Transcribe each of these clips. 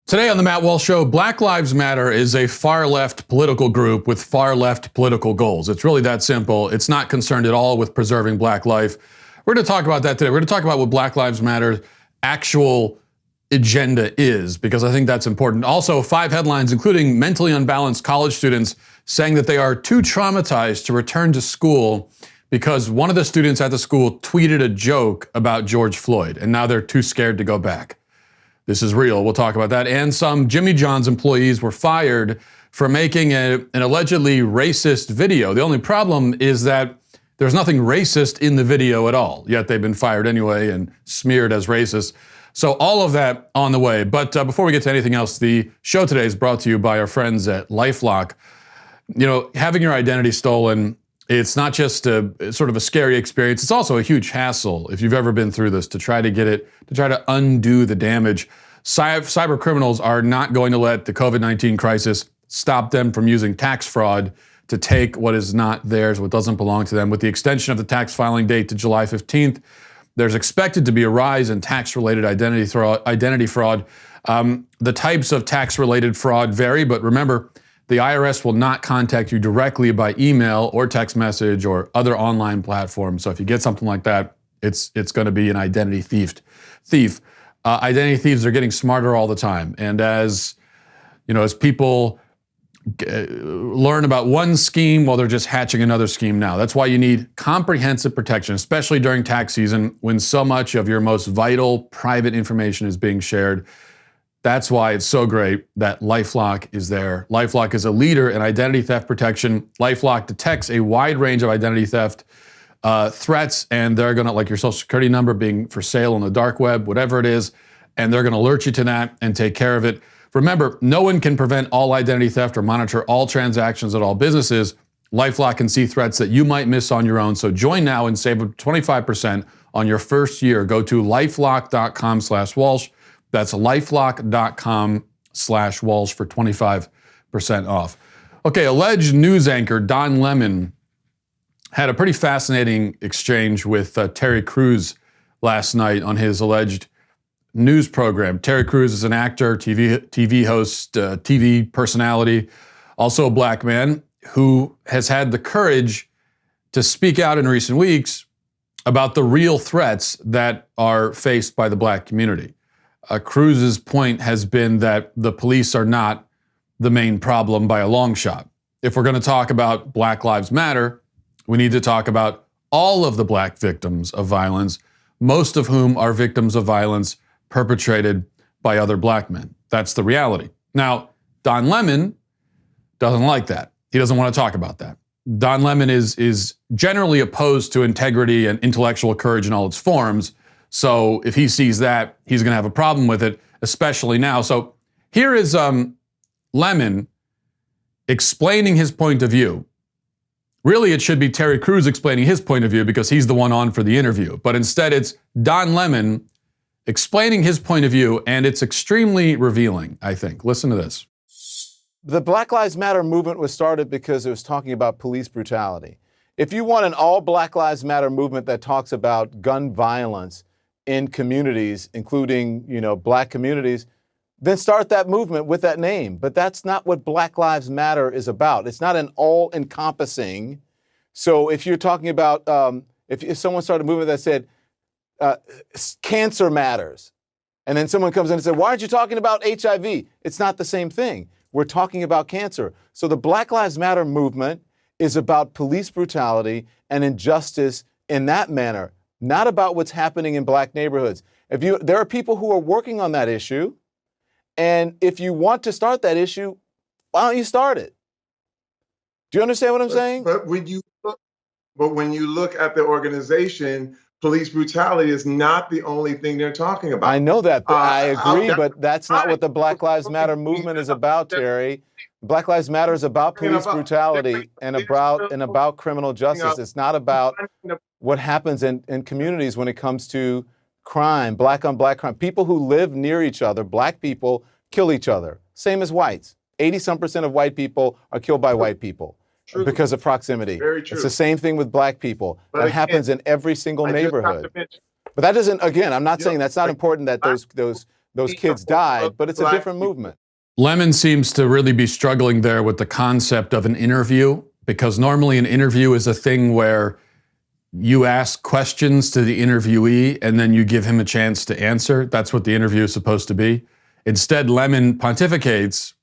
Today on the Matt Walsh Show, Black Lives Matter is a far-left political group with far-left political goals. It's really that simple. It's not concerned at all with preserving black life. We're going to talk about that today. We're going to talk about what Black Lives Matter's actual agenda is, because I think that's important. Also, 5 headlines, including mentally unbalanced college students saying that they are too traumatized to return to school because one of the students at the school tweeted a joke about George Floyd, and now they're too scared to go back. This is real. We'll talk about that. And some Jimmy John's employees were fired for making an allegedly racist video. The only problem is that there's nothing racist in the video at all, yet they've been fired anyway and smeared as racist. So all of that on the way. But before we get to anything else, the show today is brought to you by our friends at LifeLock. You know, having your identity stolen, it's not just a sort of a scary experience. It's also a huge hassle, if you've ever been through this, to try to get it, to try to undo the damage. Cyber criminals are not going to let the COVID-19 crisis stop them from using tax fraud to take what is not theirs, what doesn't belong to them. With the extension of the tax filing date to July 15th, there's expected to be a rise in tax-related identity fraud. The types of tax-related fraud vary, but remember, the IRS will not contact you directly by email or text message or other online platforms. So if you get something like that, it's going to be an identity thief. Identity thieves are getting smarter all the time, and as you know, as people learn about one scheme, well, they're just hatching another scheme now. That's why you need comprehensive protection, especially during tax season when so much of your most vital private information is being shared. That's why it's so great that LifeLock is there. LifeLock is a leader in identity theft protection. LifeLock detects a wide range of identity theft threats, and they're gonna, like your social security number being for sale on the dark web, whatever it is, and they're gonna alert you to that and take care of it. Remember, no one can prevent all identity theft or monitor all transactions at all businesses. LifeLock can see threats that you might miss on your own. So join now and save 25% on your first year. Go to lifelock.com/Walsh. That's lifelock.com/Walsh for 25% off. Okay, alleged news anchor Don Lemon had a pretty fascinating exchange with Terry Crews last night on his alleged news program. Terry Crews is an actor, TV host, TV personality, also a black man who has had the courage to speak out in recent weeks about the real threats that are faced by the black community. Cruz's point has been that the police are not the main problem by a long shot. If we're going to talk about Black Lives Matter, we need to talk about all of the black victims of violence, most of whom are victims of violence perpetrated by other black men. That's the reality. Now, Don Lemon doesn't like that. He doesn't want to talk about that. Don Lemon is generally opposed to integrity and intellectual courage in all its forms. So if he sees that, he's going to have a problem with it, especially now. So here is Lemon explaining his point of view. Really, it should be Terry Crews explaining his point of view because he's the one on for the interview. But instead, it's Don Lemon explaining his point of view, and it's extremely revealing, I think. Listen to this. The Black Lives Matter movement was started because it was talking about police brutality. If you want an all Black Lives Matter movement that talks about gun violence in communities, including, black communities, then start that movement with that name. But that's not what Black Lives Matter is about. It's not an all-encompassing. So if you're talking about, if someone started a movement that said, cancer matters, and then someone comes in and says, why aren't you talking about HIV? It's not the same thing. We're talking about cancer. So the Black Lives Matter movement is about police brutality and injustice in that manner, not about what's happening in black neighborhoods. There are people who are working on that issue, and if you want to start that issue, why don't you start it? Do you understand what I'm saying? But when you look at the organization, police brutality is not the only thing they're talking about. I know that, but I agree, but that's not what the Black Lives Matter movement is about, Terry. Black Lives Matter is about police brutality and about criminal justice. It's not about what happens in communities when it comes to crime, black on black crime. People who live near each other, black people, kill each other. Same as whites. 80-some% of white people are killed by white people. True. Because of proximity. Very true. It's the same thing with black people. But that happens in every single neighborhood. But that doesn't, again, I'm not saying that's not important that those those kids died, but it's a different movement. Lemon seems to really be struggling there with the concept of an interview, because normally an interview is a thing where you ask questions to the interviewee and then you give him a chance to answer. That's what the interview is supposed to be. Instead, Lemon pontificates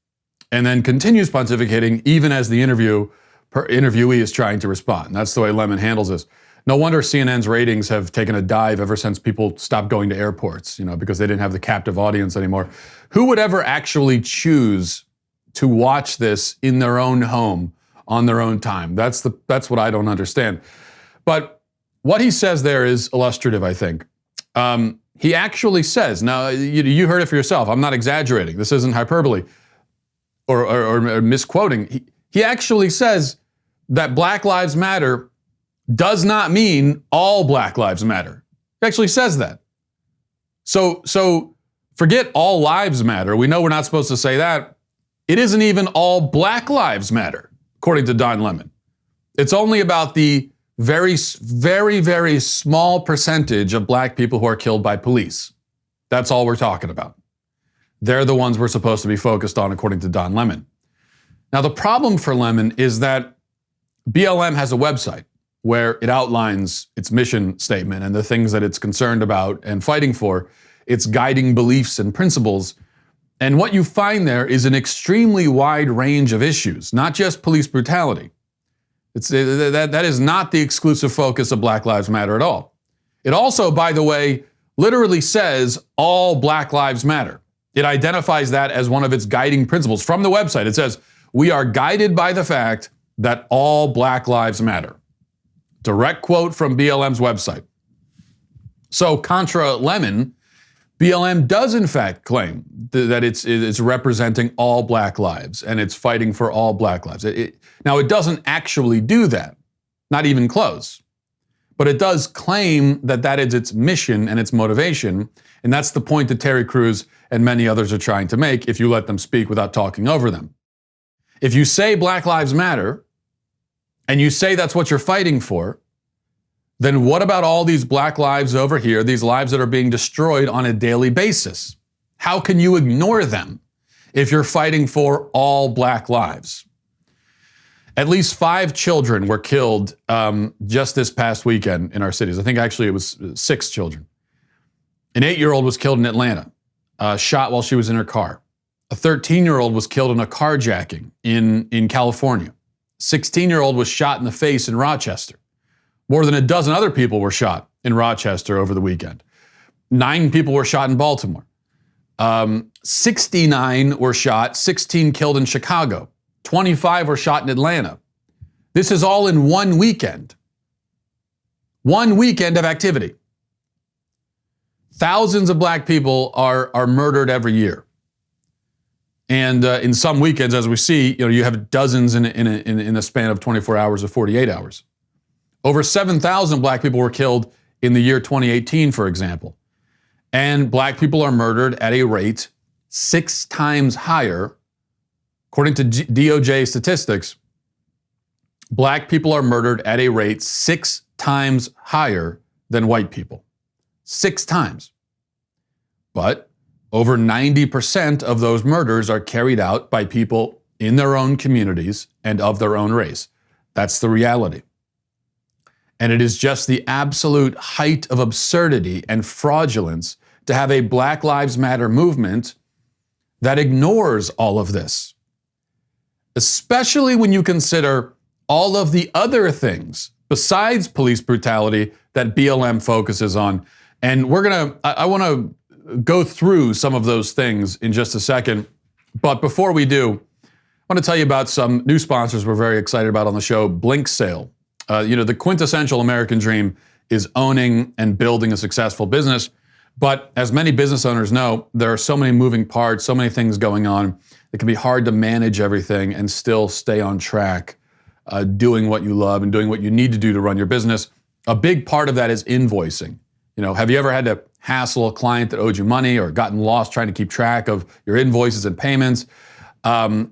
and then continues pontificating even as the interviewee is trying to respond. That's the way Lemon handles this. No wonder CNN's ratings have taken a dive ever since people stopped going to airports, because they didn't have the captive audience anymore. Who would ever actually choose to watch this in their own home on their own time? That's what I don't understand. But what he says there is illustrative, I think. He actually says, now you heard it for yourself. I'm not exaggerating. This isn't hyperbole or misquoting. He actually says that Black Lives Matter does not mean all Black Lives Matter. He actually says that. So forget all lives matter. We know we're not supposed to say that. It isn't even all Black Lives Matter, according to Don Lemon. It's only about the very, very, very small percentage of Black people who are killed by police. That's all we're talking about. They're the ones we're supposed to be focused on, according to Don Lemon. Now, the problem for Lemon is that BLM has a website where it outlines its mission statement and the things that it's concerned about and fighting for, its guiding beliefs and principles. And what you find there is an extremely wide range of issues, not just police brutality. That is not the exclusive focus of Black Lives Matter at all. It also, by the way, literally says all Black Lives Matter. It identifies that as one of its guiding principles from the website. It says, we are guided by the fact that all Black Lives Matter. Direct quote from BLM's website. So contra Lemon, BLM does in fact claim that it's representing all Black lives and it's fighting for all Black lives. Now, it doesn't actually do that, not even close. But it does claim that that is its mission and its motivation, and that's the point that Terry Crews and many others are trying to make if you let them speak without talking over them. If you say Black Lives Matter, and you say that's what you're fighting for, then what about all these Black lives over here, these lives that are being destroyed on a daily basis? How can you ignore them if you're fighting for all Black lives? At least 5 children were killed just this past weekend in our cities. I think actually it was 6 children. An 8-year-old was killed in Atlanta, shot while she was in her car. A 13-year-old was killed in a carjacking in California. 16-year-old was shot in the face in Rochester. More than a dozen other people were shot in Rochester over the weekend. 9 people were shot in Baltimore. 69 were shot, 16 killed in Chicago. 25 were shot in Atlanta. This is all in one weekend. One weekend of activity. Thousands of Black people are murdered every year. And in some weekends, as we see, you have dozens in a span of 24 hours or 48 hours. Over 7,000 Black people were killed in the year 2018, for example. And Black people are murdered at a rate 6 times higher. According to DOJ statistics, Black people are murdered at a rate 6 times higher than white people. 6 times. But over 90% of those murders are carried out by people in their own communities and of their own race. That's the reality. And it is just the absolute height of absurdity and fraudulence to have a Black Lives Matter movement that ignores all of this. Especially when you consider all of the other things besides police brutality that BLM focuses on. And I want to go through some of those things in just a second. But before we do, I want to tell you about some new sponsors we're very excited about on the show. Blink Sale. The quintessential American dream is owning and building a successful business. But as many business owners know, there are so many moving parts, so many things going on. It can be hard to manage everything and still stay on track, doing what you love and doing what you need to do to run your business. A big part of that is invoicing. Have you ever had to hassle a client that owed you money or gotten lost trying to keep track of your invoices and payments?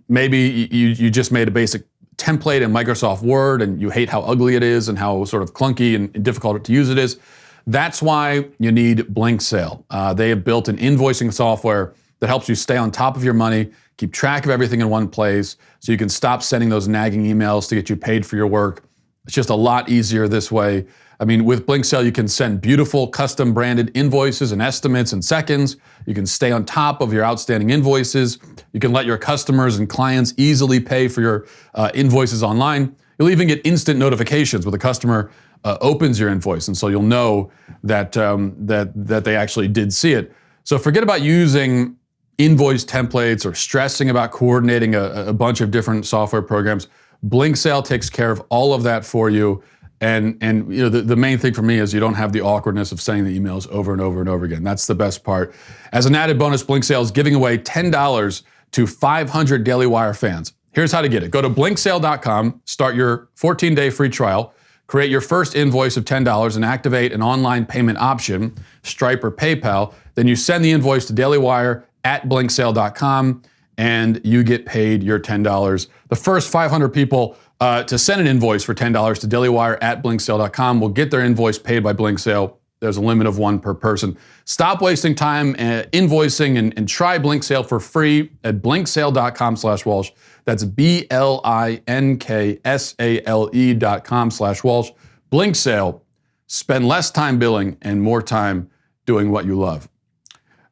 Maybe you just made a basic template in Microsoft Word and you hate how ugly it is and how sort of clunky and difficult to use it is. That's why you need Blink Sale. They have built an invoicing software that helps you stay on top of your money, keep track of everything in one place, so you can stop sending those nagging emails to get you paid for your work. It's just a lot easier this way. I mean, with Blink Sale, you can send beautiful custom branded invoices and estimates in seconds. You can stay on top of your outstanding invoices. You can let your customers and clients easily pay for your invoices online. You'll even get instant notifications when the customer opens your invoice, and so you'll know that that they actually did see it. So forget about using invoice templates or stressing about coordinating a bunch of different software programs. Blink Sale takes care of all of that for you. And you know, the main thing for me is you don't have the awkwardness of sending the emails over and over and over again. That's the best part. As an added bonus, Blink Sale is giving away $10 to 500 Daily Wire fans. Here's how to get it. Go to blinksale.com, start your 14-day free trial, create your first invoice of $10 and activate an online payment option, Stripe or PayPal. Then you send the invoice to Daily Wire at blinksale.com and you get paid your $10. The first 500 people to send an invoice for $10 to dailywire at blinksale.com will get their invoice paid by Blink Sale. There's a limit of one per person. Stop wasting time invoicing and try Blink Sale for free at blinksale.com/Walsh. That's BLINKSALE.com/Walsh. Blink Sale. Spend less time billing and more time doing what you love.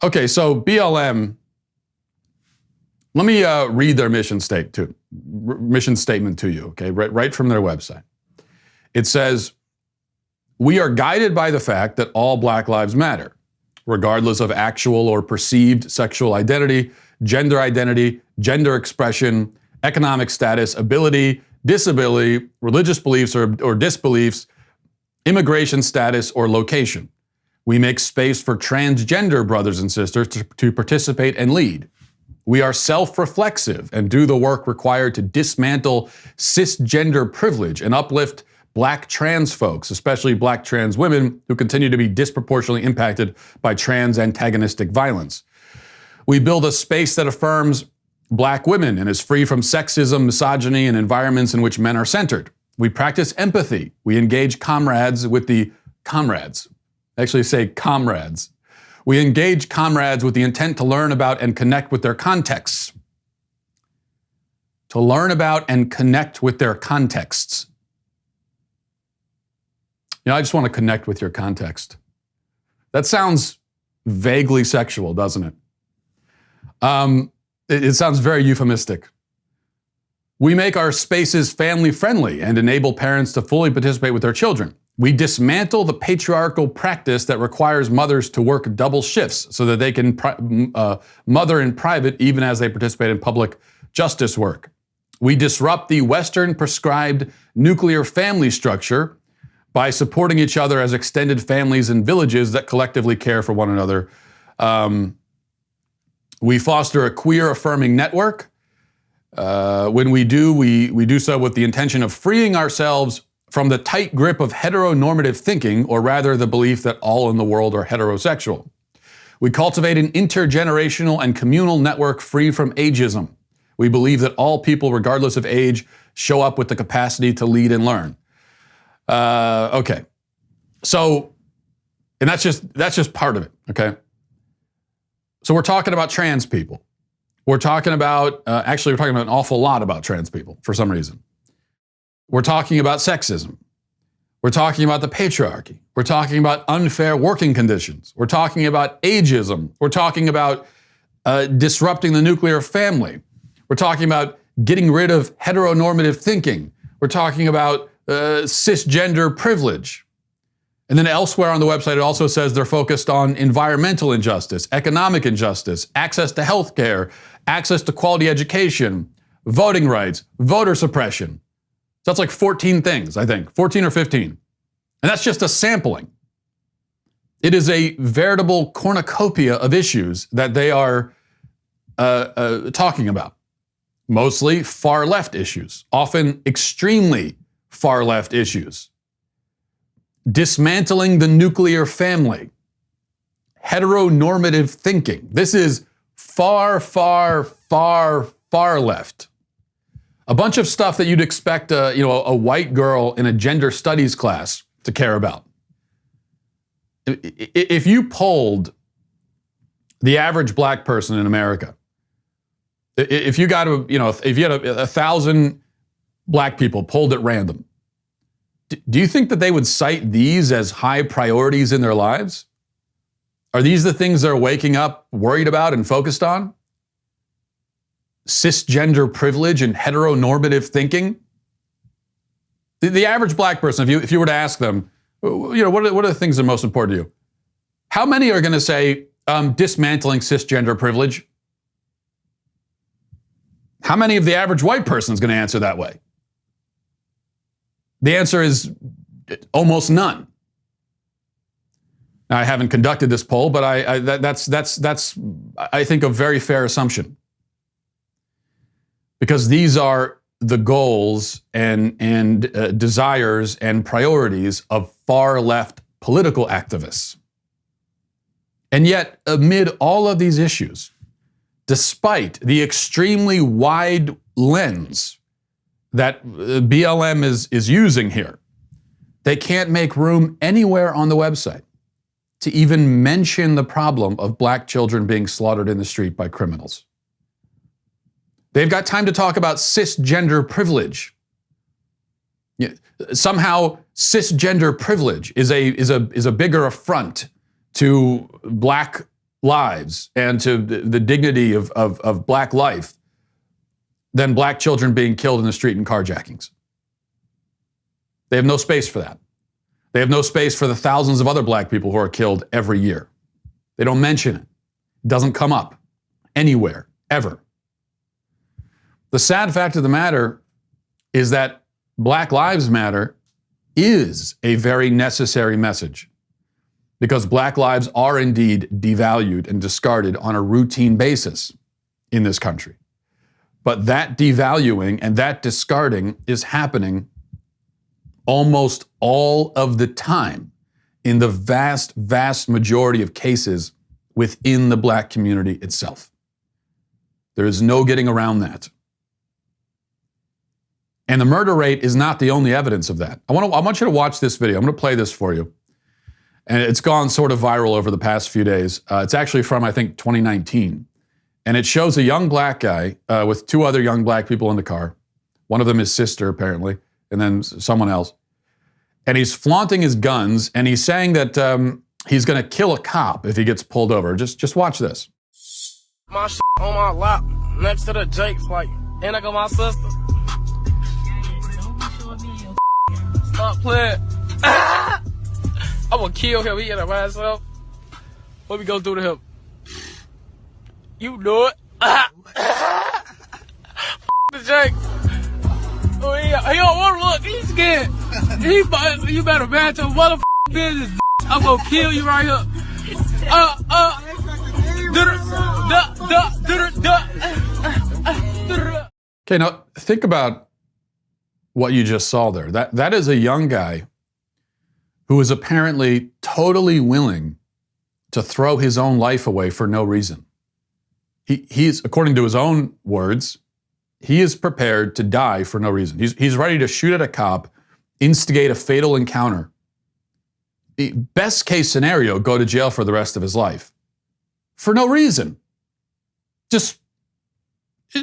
Okay, so BLM, let me read their mission statement to you, okay, right from their website. It says, "We are guided by the fact that all Black lives matter, regardless of actual or perceived sexual identity, gender expression, economic status, ability, disability, religious beliefs or disbeliefs, immigration status, or location. We make space for transgender brothers and sisters to participate and lead. We are self-reflexive and do the work required to dismantle cisgender privilege and uplift Black trans folks, especially Black trans women who continue to be disproportionately impacted by trans antagonistic violence. We build a space that affirms Black women and is free from sexism, misogyny, and environments in which men are centered. We practice empathy. We engage comrades with the comrades. Actually say comrades. We engage comrades with the intent to learn about and connect with their contexts. To learn about and connect with their contexts. You know, I just want to connect with your context. That sounds vaguely sexual, doesn't it? It sounds very euphemistic. We make our spaces family-friendly and enable parents to fully participate with their children. We dismantle the patriarchal practice that requires mothers to work double shifts so that they can mother in private even as they participate in public justice work. We disrupt the Western prescribed nuclear family structure by supporting each other as extended families and villages that collectively care for one another. We foster a queer affirming network. When we do so with the intention of freeing ourselves from the tight grip of heteronormative thinking, or rather the belief that all in the world are heterosexual. We cultivate an intergenerational and communal network free from ageism. We believe that all people, regardless of age, show up with the capacity to lead and learn. Okay. So, and that's just part of it, okay? So we're talking about trans people. We're talking about, we're talking about an awful lot about trans people for some reason. We're talking about sexism. We're talking about the patriarchy. We're talking about unfair working conditions. We're talking about ageism. We're talking about disrupting the nuclear family. We're talking about getting rid of heteronormative thinking. We're talking about cisgender privilege. And then elsewhere on the website, it also says they're focused on environmental injustice, economic injustice, access to health care, access to quality education, voting rights, voter suppression. So that's like 14 things, I think, 14 or 15. And that's just a sampling. It is a veritable cornucopia of issues that they are talking about. Mostly far left issues, often extremely far left issues. Dismantling the nuclear family, heteronormative thinking. This is far, far, far, far left. A bunch of stuff that you'd expect a white girl in a gender studies class to care about. If you polled the average black person in America, if you got to, if you had 1,000 black people polled at random, do you think that they would cite these as high priorities in their lives? Are these the things they're waking up worried about and focused on? Cisgender privilege and heteronormative thinking? The average black person, if you were to ask them, what are the things that are most important to you? How many are going to say dismantling cisgender privilege? How many of the average white person is going to answer that way? The answer is almost none. Now, I haven't conducted this poll, but that's I think a very fair assumption, because these are the goals and desires and priorities of far left political activists. And yet, amid all of these issues, despite the extremely wide lens that BLM is using here, they can't make room anywhere on the website to even mention the problem of black children being slaughtered in the street by criminals. They've got time to talk about cisgender privilege. Somehow, cisgender privilege is a bigger affront to black lives and to the dignity of black life than black children being killed in the street in carjackings. They have no space for that. They have no space for the thousands of other black people who are killed every year. They don't mention it. It doesn't come up anywhere, ever. The sad fact of the matter is that Black Lives Matter is a very necessary message, because black lives are indeed devalued and discarded on a routine basis in this country. But that devaluing and that discarding is happening almost all of the time in the vast, vast majority of cases within the black community itself. There is no getting around that. And the murder rate is not the only evidence of that. I want you to watch this video. I'm going to play this for you. And it's gone sort of viral over the past few days. It's actually from, I think, 2019. And it shows a young black guy with two other young black people in the car. One of them his sister, apparently, and then someone else. And he's flaunting his guns, and he's saying that he's going to kill a cop if he gets pulled over. Just watch this. My shit on my lap next to the Jake fight. And I got my sister. Stop playing. I'm gonna kill him. He in a myself. What we gonna do to him? You know it. The Jake. Oh, he don't want to look. He's scared. You better match your motherfucking business. I'm gonna kill you right here. Okay, now think about what you just saw there. That is a young guy who is apparently totally willing to throw his own life away for no reason. He's, according to his own words, he is prepared to die for no reason. He's ready to shoot at a cop, instigate a fatal encounter. Best case scenario, go to jail for the rest of his life. For no reason. Just,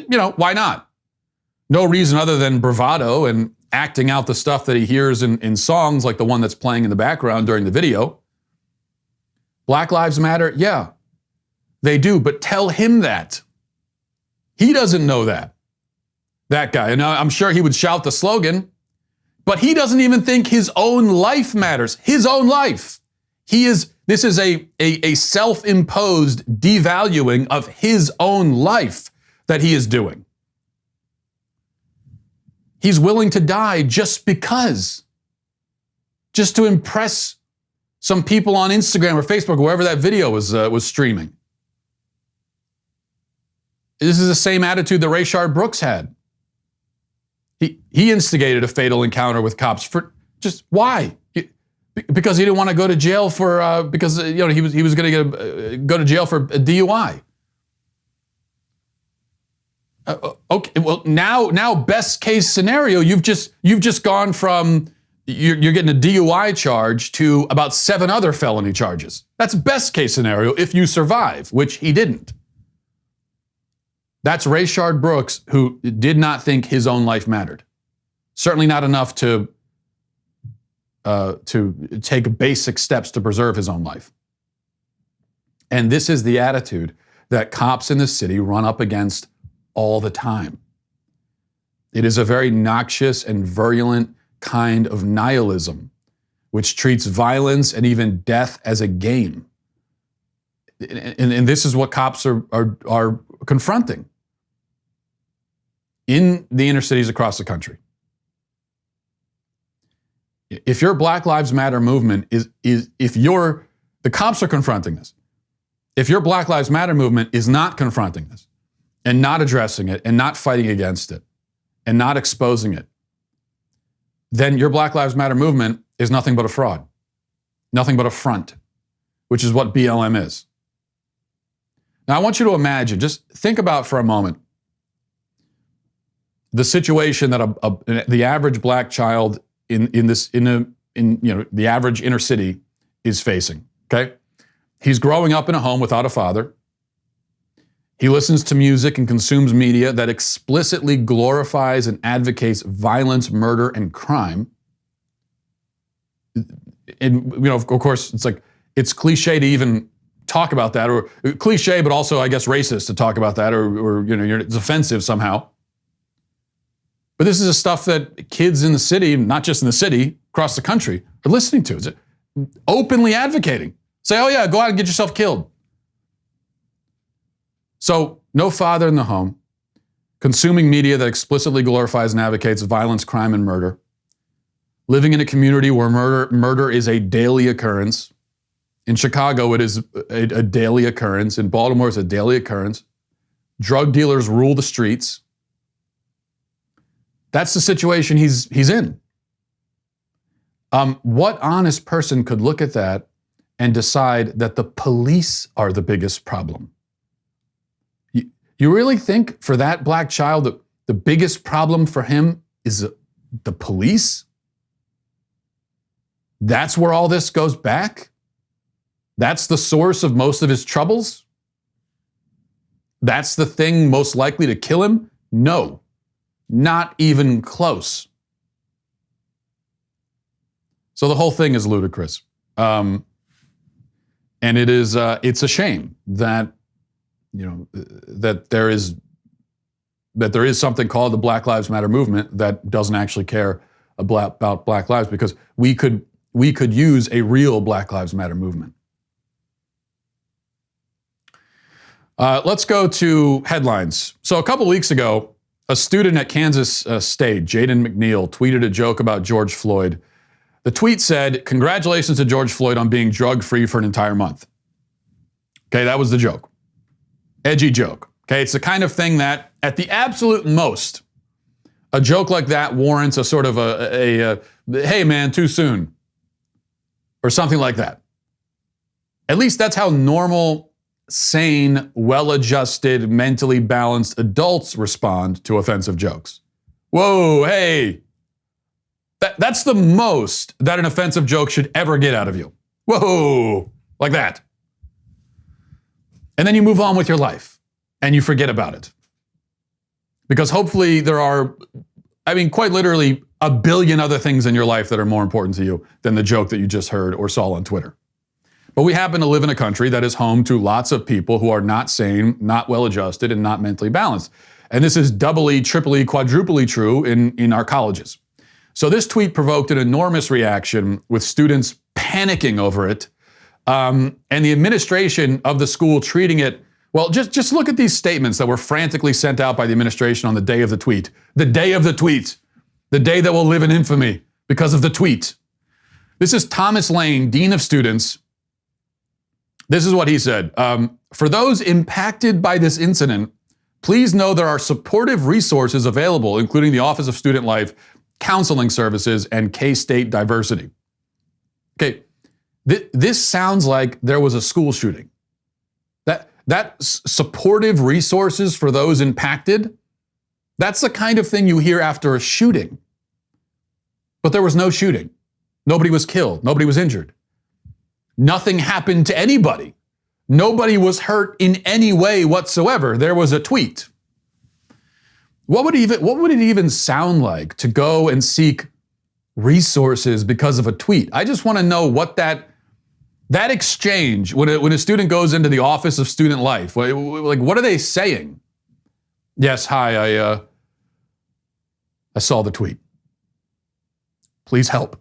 why not? No reason other than bravado and acting out the stuff that he hears in songs like the one that's playing in the background during the video. Black Lives Matter, yeah, they do, but tell him that. He doesn't know that guy. And I'm sure he would shout the slogan, but he doesn't even think his own life matters. His own life. This is a self-imposed devaluing of his own life that he is doing. He's willing to die just because. Just to impress some people on Instagram or Facebook, or wherever that video was streaming. This is the same attitude that Rayshard Brooks had. He instigated a fatal encounter with cops for just why? Because he didn't want to go to jail for because he was going to go to jail for a DUI. Okay, well now best case scenario, you've just gone from you're getting a DUI charge to about 7 other felony charges. That's best case scenario if you survive, which he didn't. That's Rayshard Brooks, who did not think his own life mattered. Certainly not enough to take basic steps to preserve his own life. And this is the attitude that cops in the city run up against all the time. It is a very noxious and virulent kind of nihilism, which treats violence and even death as a game. And this is what cops are confronting in the inner cities across the country. If your Black Lives Matter movement the cops are confronting this. If your Black Lives Matter movement is not confronting this and not addressing it and not fighting against it and not exposing it, then your Black Lives Matter movement is nothing but a fraud, nothing but a front, which is what BLM is. Now, I want you to imagine, just think about for a moment, the situation that the average black child in the average inner city is facing, okay? He's growing up in a home without a father. He listens to music and consumes media that explicitly glorifies and advocates violence, murder, and crime. And, of course, it's cliche to even talk about that, or cliche, but also, I guess, racist to talk about that, or it's offensive somehow. But this is the stuff that kids in the city, not just in the city, across the country, are listening to. It's openly advocating. Say, oh yeah, go out and get yourself killed. So, no father in the home, consuming media that explicitly glorifies and advocates violence, crime, and murder, living in a community where murder is a daily occurrence. In Chicago, it is a daily occurrence. In Baltimore, it's a daily occurrence. Drug dealers rule the streets. That's the situation he's in. What honest person could look at that and decide that the police are the biggest problem? You really think for that black child that the biggest problem for him is the police? That's where all this goes back? That's the source of most of his troubles? That's the thing most likely to kill him? No, not even close. So the whole thing is ludicrous. And it's a shame that, that there is something called the Black Lives Matter movement that doesn't actually care about Black lives, because we could use a real Black Lives Matter movement. Let's go to headlines. So a couple weeks ago, a student at Kansas State, Jaden McNeil, tweeted a joke about George Floyd. The tweet said, "Congratulations to George Floyd on being drug-free for an entire month." Okay, that was the joke. Edgy joke. Okay, it's the kind of thing that, at the absolute most, a joke like that warrants a sort of a hey man, too soon, or something like that. At least that's how normal, sane, well-adjusted, mentally balanced adults respond to offensive jokes. Whoa, hey. That's the most that an offensive joke should ever get out of you. Whoa, like that. And then you move on with your life and you forget about it. Because hopefully there are, quite literally a billion other things in your life that are more important to you than the joke that you just heard or saw on Twitter. But we happen to live in a country that is home to lots of people who are not sane, not well-adjusted, and not mentally balanced. And this is doubly, triply, quadruply true in our colleges. So this tweet provoked an enormous reaction, with students panicking over it, and the administration of the school treating it, well, just look at these statements that were frantically sent out by the administration on the day of the tweet. The day of the tweet. The day that will live in infamy because of the tweet. This is Thomas Lane, Dean of Students. This is what he said. For those impacted by this incident, please know there are supportive resources available, including the Office of Student Life, counseling services, and K-State diversity. Okay, this sounds like there was a school shooting. That supportive resources for those impacted, that's the kind of thing you hear after a shooting. But there was no shooting. Nobody was killed. Nobody was injured. Nothing happened to anybody. Nobody was hurt in any way whatsoever. There was a tweet. What would it even sound like to go and seek resources because of a tweet? I just want to know what that exchange, when a student goes into the office of student life, like, what are they saying? Yes, hi, I saw the tweet. Please help.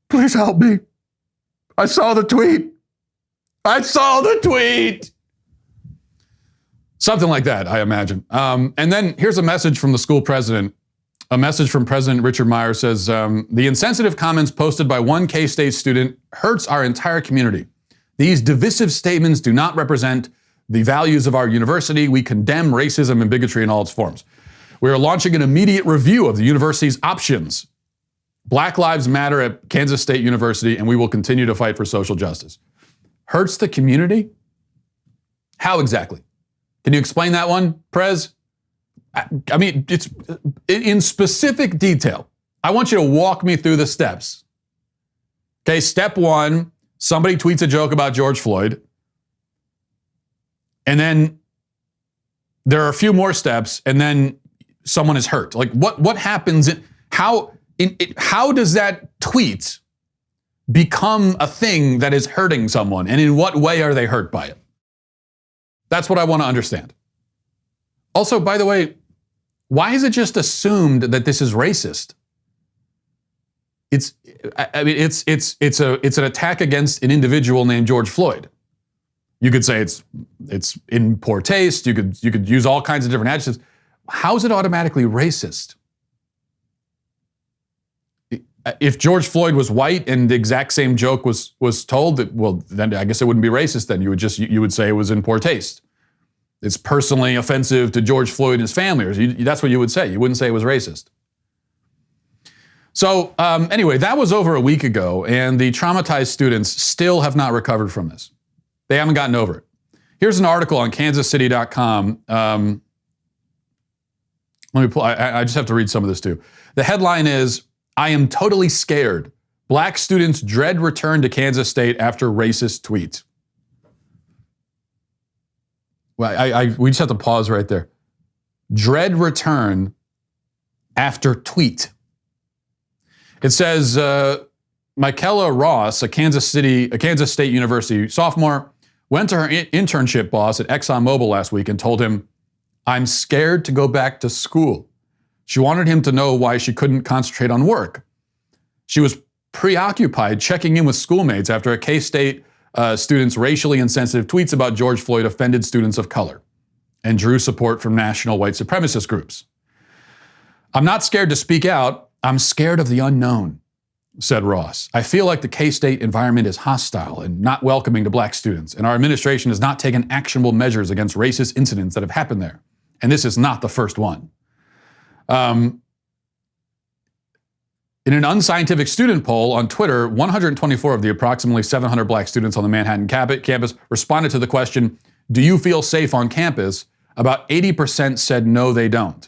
Please help me. I saw the tweet. I saw the tweet. Something like that, I imagine. And then here's a message from the school president. A message from President Richard Meyer says, the insensitive comments posted by one K-State student hurts our entire community. These divisive statements do not represent the values of our university. We condemn racism and bigotry in all its forms. We are launching an immediate review of the university's options. Black Lives Matter at Kansas State University, and we will continue to fight for social justice. Hurts the community? How exactly? Can you explain that one, Prez? I mean, it's in specific detail. I want you to walk me through the steps. Okay, step one, somebody tweets a joke about George Floyd. And then there are a few more steps, and then someone is hurt. Like, what happens? How does that tweet become a thing that is hurting someone? And in what way are they hurt by it? That's what I want to understand. Also, by the way, why is it just assumed that this is racist? It's an attack against an individual named George Floyd. You could say it's in poor taste. You could use all kinds of different adjectives. How is it automatically racist? If George Floyd was white and the exact same joke was told, then I guess it wouldn't be racist. Then you would say it was in poor taste. It's personally offensive to George Floyd and his family. Or that's what you would say. You wouldn't say it was racist. So anyway, that was over a week ago, and the traumatized students still have not recovered from this. They haven't gotten over it. Here's an article on kansascity.com. I just have to read some of this too. The headline is, I am totally scared. Black students dread return to Kansas State after racist tweet. Well, we just have to pause right there. Dread return after tweet. It says, Michaela Ross, a Kansas State University sophomore, went to her internship boss at ExxonMobil last week and told him, I'm scared to go back to school. She wanted him to know why she couldn't concentrate on work. She was preoccupied checking in with schoolmates after a K-State student's racially insensitive tweets about George Floyd offended students of color and drew support from national white supremacist groups. I'm not scared to speak out. I'm scared of the unknown, said Ross. I feel like the K-State environment is hostile and not welcoming to black students, and our administration has not taken actionable measures against racist incidents that have happened there. And this is not the first one. In an unscientific student poll on Twitter, 124 of the approximately 700 black students on the Manhattan campus responded to the question, do you feel safe on campus? About 80% said no, they don't.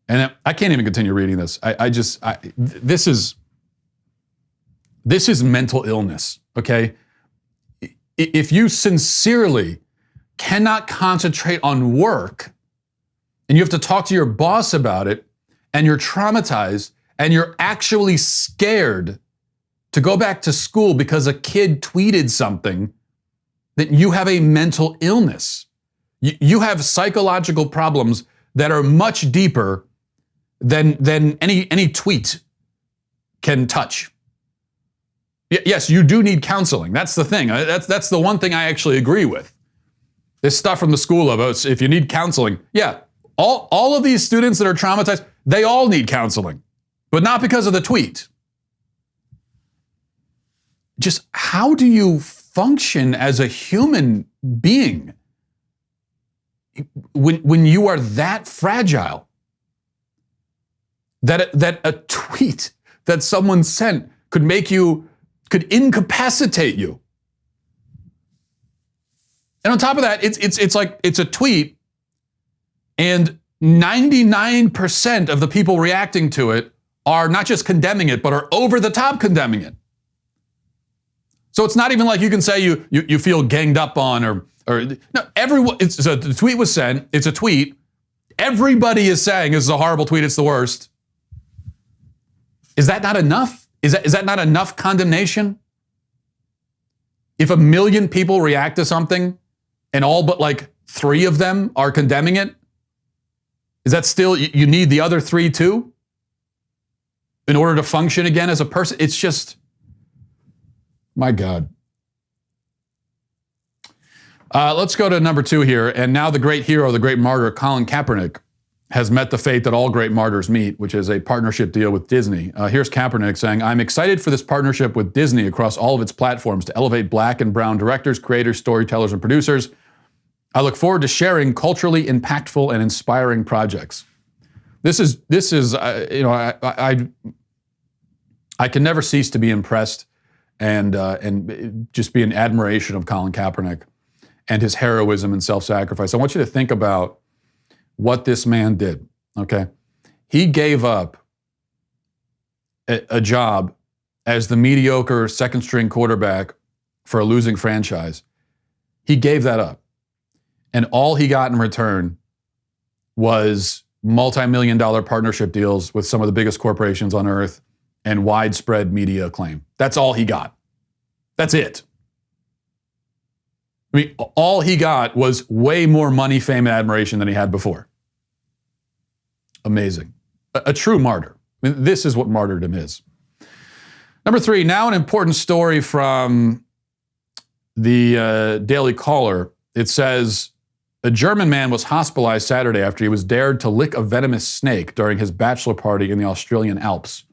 And I can't even continue reading this. This is mental illness, okay? If you sincerely cannot concentrate on work and you have to talk to your boss about it and you're traumatized and you're actually scared to go back to school because a kid tweeted something, then you have a mental illness. You have psychological problems that are much deeper than any tweet can touch. Yes, you do need counseling. That's the thing. That's the one thing I actually agree with. This stuff from the school of, if you need counseling, yeah, all of these students that are traumatized, they all need counseling, but not because of the tweet. Just how do you function as a human being when you are that fragile? That a tweet that someone sent could incapacitate you. And on top of that, it's like it's a tweet, and 99% of the people reacting to it are not just condemning it, but are over the top condemning it. So it's not even like you can say you feel ganged up on or no, everyone, the tweet was sent, it's a tweet. Everybody is saying this is a horrible tweet, it's the worst. Is that not enough? Is that not enough condemnation? If 1 million people react to something and all but like 3 of them are condemning it, is that still, you need the other 3 too? In order to function again as a person? It's just, my God. Let's go to number 2 here. And now the great hero, the great martyr, Colin Kaepernick, has met the fate that all great martyrs meet, which is a partnership deal with Disney. Here's Kaepernick saying, "I'm excited for this partnership with Disney across all of its platforms to elevate black and brown directors, creators, storytellers, and producers. I look forward to sharing culturally impactful and inspiring projects." This is I can never cease to be impressed and just be in admiration of Colin Kaepernick and his heroism and self-sacrifice. I want you to think about what this man did, okay? He gave up a job as the mediocre second-string quarterback for a losing franchise. He gave that up. And all he got in return was multi-million-dollar partnership deals with some of the biggest corporations on earth and widespread media acclaim. That's all he got. That's it. I mean, all he got was way more money, fame, and admiration than he had before. Amazing. A true martyr. I mean, this is what martyrdom is. Number 3, now an important story from the Daily Caller. It says, a German man was hospitalized Saturday after he was dared to lick a venomous snake during his bachelor party in the Australian Alps.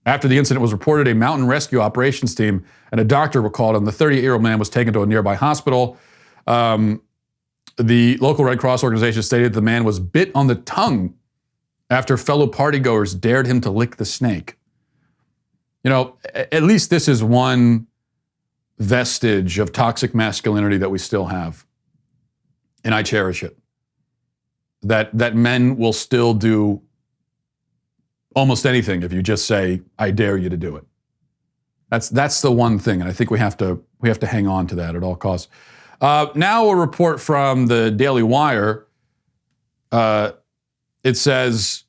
After the incident was reported, a mountain rescue operations team and a doctor were called, and the 38-year-old man was taken to a nearby hospital. The local Red Cross organization stated the man was bit on the tongue after fellow partygoers dared him to lick the snake. You know, at least this is one vestige of toxic masculinity that we still have. And I cherish it. That men will still do almost anything if you just say, I dare you to do it. That's the one thing, and I think we have to hang on to that at all costs. Now a report from the Daily Wire. It says,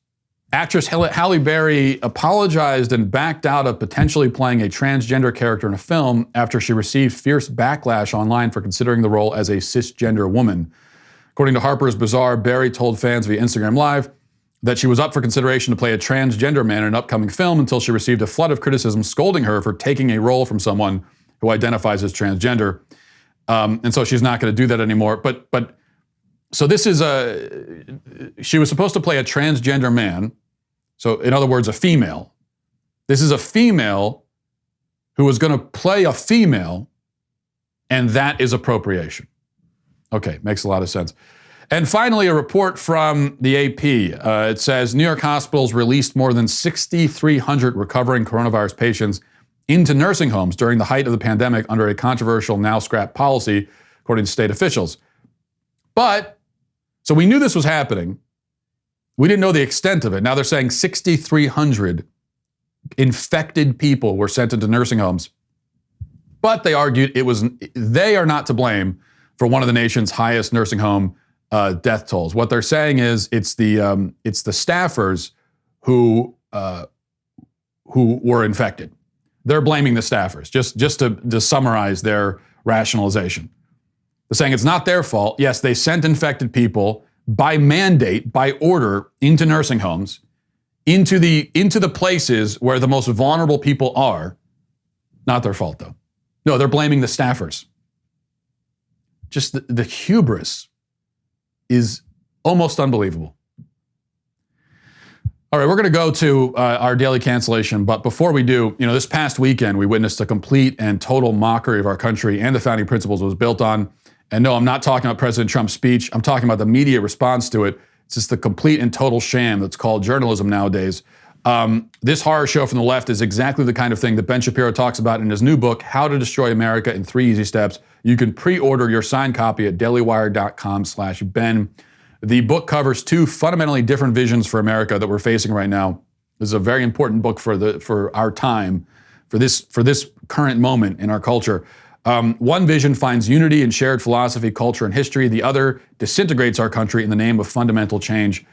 actress Halle Berry apologized and backed out of potentially playing a transgender character in a film after she received fierce backlash online for considering the role as a cisgender woman. According to Harper's Bazaar, Berry told fans via Instagram Live that she was up for consideration to play a transgender man in an upcoming film until she received a flood of criticism scolding her for taking a role from someone who identifies as transgender. And so she's not going to do that anymore. But so this is she was supposed to play a transgender man. So in other words, a female. This is a female who was going to play a female, and that is appropriation. Okay, makes a lot of sense. And finally, a report from the AP. It says New York hospitals released more than 6,300 recovering coronavirus patients into nursing homes during the height of the pandemic under a controversial now scrapped policy, according to state officials. But, so we knew this was happening. We didn't know the extent of it. Now they're saying 6,300 infected people were sent into nursing homes. But they argued they are not to blame for one of the nation's highest nursing home death tolls. What they're saying is it's the staffers who were infected. They're blaming the staffers, just to summarize their rationalization. They're saying it's not their fault. Yes, they sent infected people by mandate, by order, into nursing homes, into the places where the most vulnerable people are. Not their fault, though. No, they're blaming the staffers. Just the hubris is almost unbelievable. All right, we're going to go to our daily cancellation, but before we do, this past weekend we witnessed a complete and total mockery of our country and the founding principles it was built on. And no, I'm not talking about President Trump's speech. I'm talking about the media response to it. It's just the complete and total sham that's called journalism nowadays. This horror show from the left is exactly the kind of thing that Ben Shapiro talks about in his new book, How to Destroy America in 3 Easy Steps. You can pre-order your signed copy at dailywire.com/Ben. The book covers 2 fundamentally different visions for America that we're facing right now. This is a very important book for our time, for this current moment in our culture. One vision finds unity in shared philosophy, culture, and history. The other disintegrates our country in the name of fundamental change,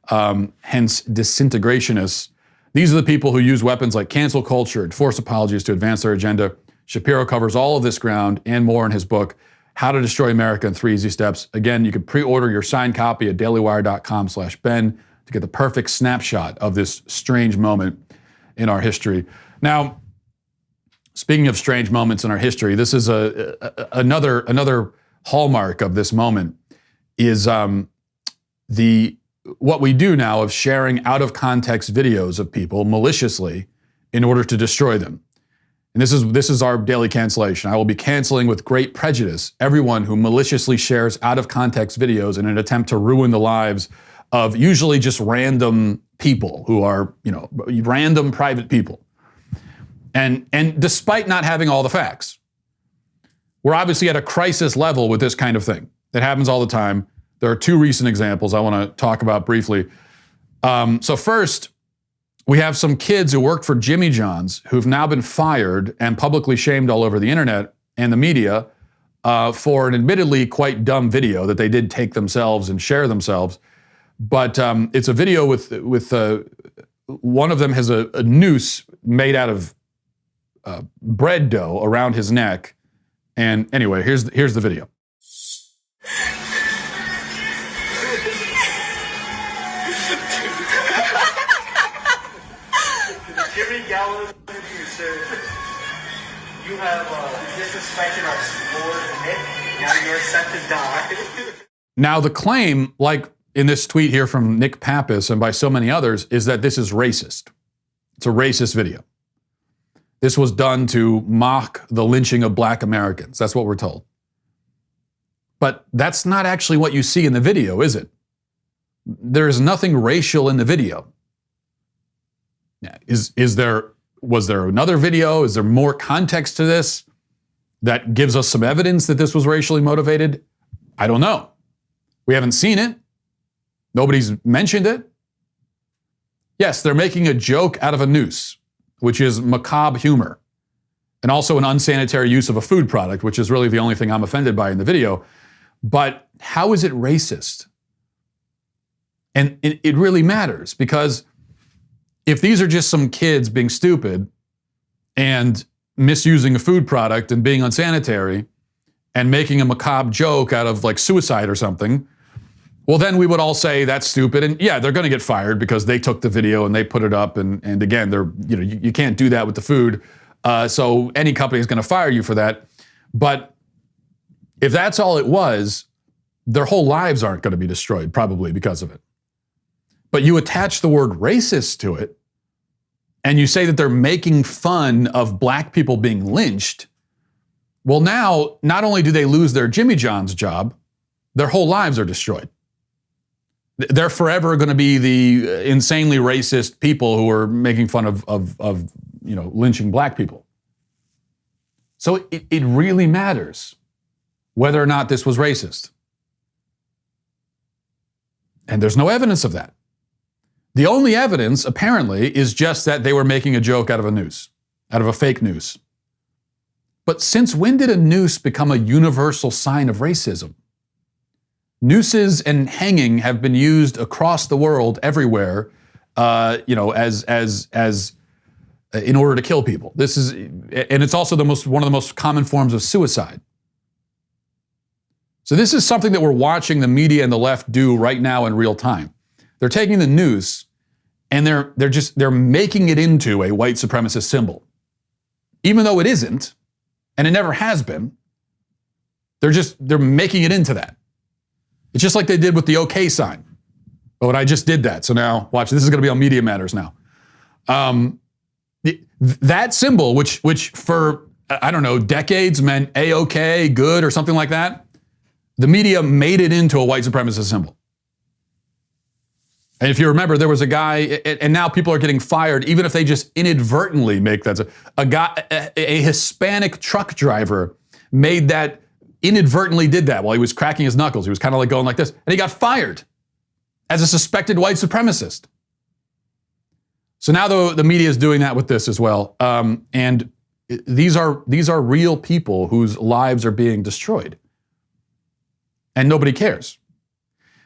hence disintegrationists. These are the people who use weapons like cancel culture and forced apologies to advance their agenda. Shapiro covers all of this ground and more in his book, How to Destroy America in 3 Easy Steps. Again, you can pre-order your signed copy at dailywire.com/Ben to get the perfect snapshot of this strange moment in our history. Now, speaking of strange moments in our history, this is another hallmark of this moment is what we do now of sharing out of context videos of people maliciously in order to destroy them. And this is our daily cancellation. I will be canceling with great prejudice everyone who maliciously shares out of context videos in an attempt to ruin the lives of usually just random people who are, random private people. And despite not having all the facts, we're obviously at a crisis level with this kind of thing. It happens all the time. There are 2 recent examples I want to talk about briefly. So first, we have some kids who worked for Jimmy John's who've now been fired and publicly shamed all over the internet and the media for an admittedly quite dumb video that they did take themselves and share themselves. But it's a video with one of them has a noose made out of bread dough around his neck. And anyway, here's the video. Jimmy Gallo, you have disrespected our Lord Nick. Now you're set to die. Now the claim, like in this tweet here from Nick Pappas and by so many others, is that this is racist. It's a racist video. This was done to mock the lynching of Black Americans. That's what we're told. But that's not actually what you see in the video, is it? There is nothing racial in the video. Was there another video? Is there more context to this that gives us some evidence that this was racially motivated? I don't know. We haven't seen it. Nobody's mentioned it. Yes, they're making a joke out of a noose, which is macabre humor, and also an unsanitary use of a food product, which is really the only thing I'm offended by in the video. But how is it racist? And it really matters, because if these are just some kids being stupid and misusing a food product and being unsanitary and making a macabre joke out of like suicide or something, well, then we would all say that's stupid. And yeah, they're going to get fired because they took the video and they put it up. And again, you can't do that with the food. So any company is going to fire you for that. But if that's all it was, their whole lives aren't going to be destroyed probably because of it. But you attach the word racist to it, and you say that they're making fun of Black people being lynched. Well, now, not only do they lose their Jimmy John's job, their whole lives are destroyed. They're forever going to be the insanely racist people who are making fun of lynching Black people. So it really matters whether or not this was racist. And there's no evidence of that. The only evidence, apparently, is just that they were making a joke out of a noose, out of a fake noose. But since when did a noose become a universal sign of racism? Nooses and hanging have been used across the world, everywhere, as in order to kill people. And it's also one of the most common forms of suicide. So this is something that we're watching the media and the left do right now in real time. They're taking the noose and they're making it into a white supremacist symbol. Even though it isn't, and it never has been, they're making it into that. It's just like they did with the OK sign. But I just did that. So now, watch, this is going to be on Media Matters now. That symbol, which for, I don't know, decades meant A-OK, good, or something like that, the media made it into a white supremacist symbol. And if you remember, there was a guy, and now people are getting fired, even if they just inadvertently make that. A Hispanic truck driver made that, inadvertently did that while he was cracking his knuckles. He was kind of like going like this, and he got fired as a suspected white supremacist. So now the media is doing that with this as well. And these are real people whose lives are being destroyed. And nobody cares.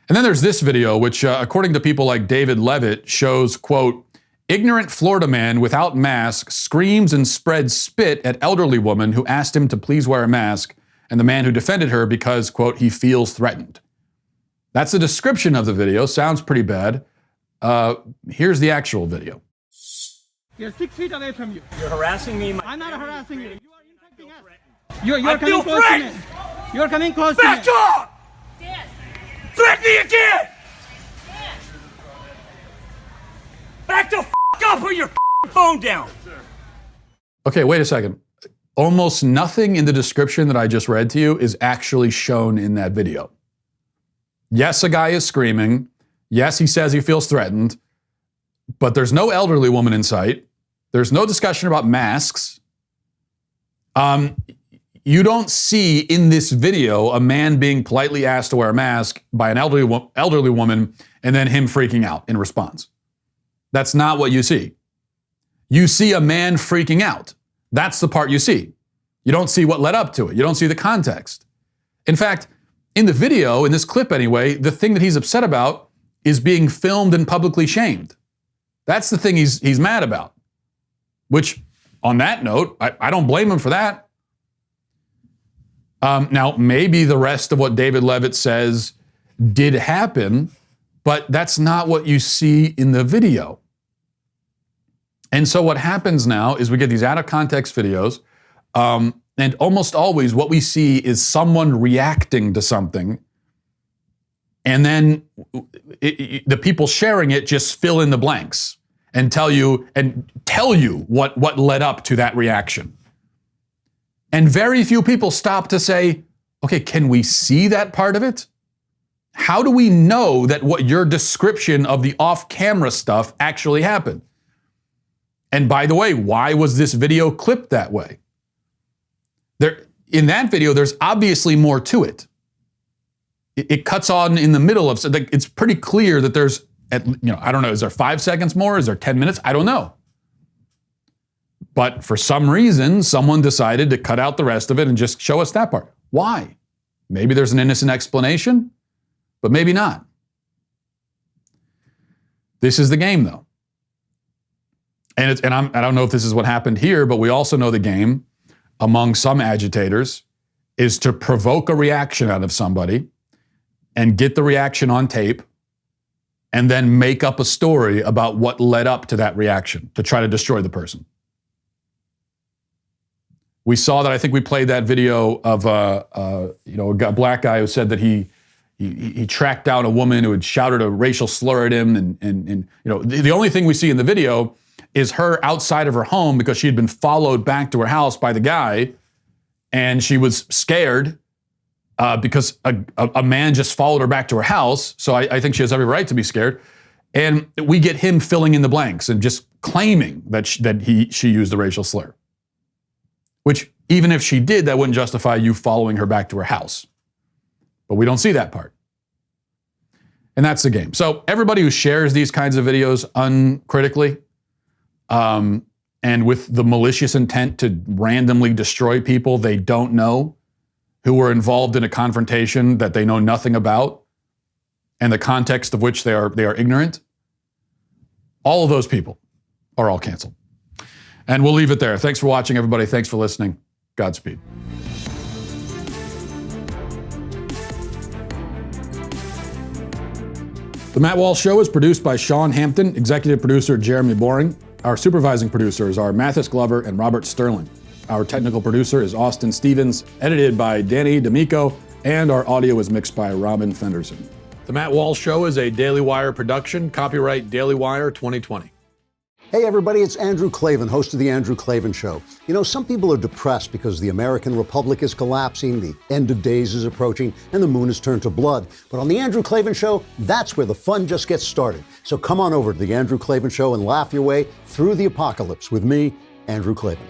And then there's this video, which according to people like David Levitt shows, quote, ignorant Florida man without mask screams and spreads spit at elderly woman who asked him to please wear a mask, and the man who defended her because, quote, he feels threatened. That's the description of the video. Sounds pretty bad. Here's the actual video. You're 6 feet away from you. You're harassing me. I'm not harassing you. You are infecting us. You're coming close to me. You're coming close to me. Back off! Threaten me again! Back the f*** up, put your phone down. Okay, wait a second. Almost nothing in the description that I just read to you is actually shown in that video. Yes, a guy is screaming. Yes, he says he feels threatened. But there's no elderly woman in sight. There's no discussion about masks. You don't see in this video a man being politely asked to wear a mask by an elderly woman and then him freaking out in response. That's not what you see. You see a man freaking out. That's the part you see. You don't see what led up to it. You don't see the context. In fact, in the video, in this clip anyway, the thing that he's upset about is being filmed and publicly shamed. That's the thing he's mad about. Which, on that note, I don't blame him for that. Now, maybe the rest of what David Levitt says did happen, but that's not what you see in the video. And so what happens now is we get these out of context videos, and almost always what we see is someone reacting to something, and then the people sharing it just fill in the blanks and tell you what led up to that reaction. And very few people stop to say, okay, can we see that part of it? How do we know that what your description of the off-camera stuff actually happened? And by the way, why was this video clipped that way? In that video, there's obviously more to it. It cuts on in the middle of, so it's pretty clear that there's, I don't know, is there 5 seconds more? Is there 10 minutes? I don't know. But for some reason, someone decided to cut out the rest of it and just show us that part. Why? Maybe there's an innocent explanation, but maybe not. This is the game, though. And I don't know if this is what happened here, but we also know the game among some agitators is to provoke a reaction out of somebody and get the reaction on tape and then make up a story about what led up to that reaction to try to destroy the person. We saw that, I think we played that video of a black guy who said that he tracked down a woman who had shouted a racial slur at him, and the only thing we see in the video is her outside of her home because she had been followed back to her house by the guy, and she was scared because a man just followed her back to her house. So I think she has every right to be scared. And we get him filling in the blanks and just claiming that she used the racial slur. Which, even if she did, that wouldn't justify you following her back to her house. But we don't see that part. And that's the game. So everybody who shares these kinds of videos uncritically, and with the malicious intent to randomly destroy people they don't know, who were involved in a confrontation that they know nothing about, and the context of which they are ignorant, all of those people are all canceled. And we'll leave it there. Thanks for watching, everybody. Thanks for listening. Godspeed. The Matt Walsh Show is produced by Sean Hampton, executive producer Jeremy Boring. Our supervising producers are Mathis Glover and Robert Sterling. Our technical producer is Austin Stevens, edited by Danny D'Amico, and our audio is mixed by Robin Fenderson. The Matt Walsh Show is a Daily Wire production, copyright Daily Wire 2020. Hey everybody, it's Andrew Klavan, host of The Andrew Klavan Show. You know, some people are depressed because the American Republic is collapsing, the end of days is approaching, and the moon has turned to blood. But on The Andrew Klavan Show, that's where the fun just gets started. So come on over to The Andrew Klavan Show and laugh your way through the apocalypse with me, Andrew Klavan.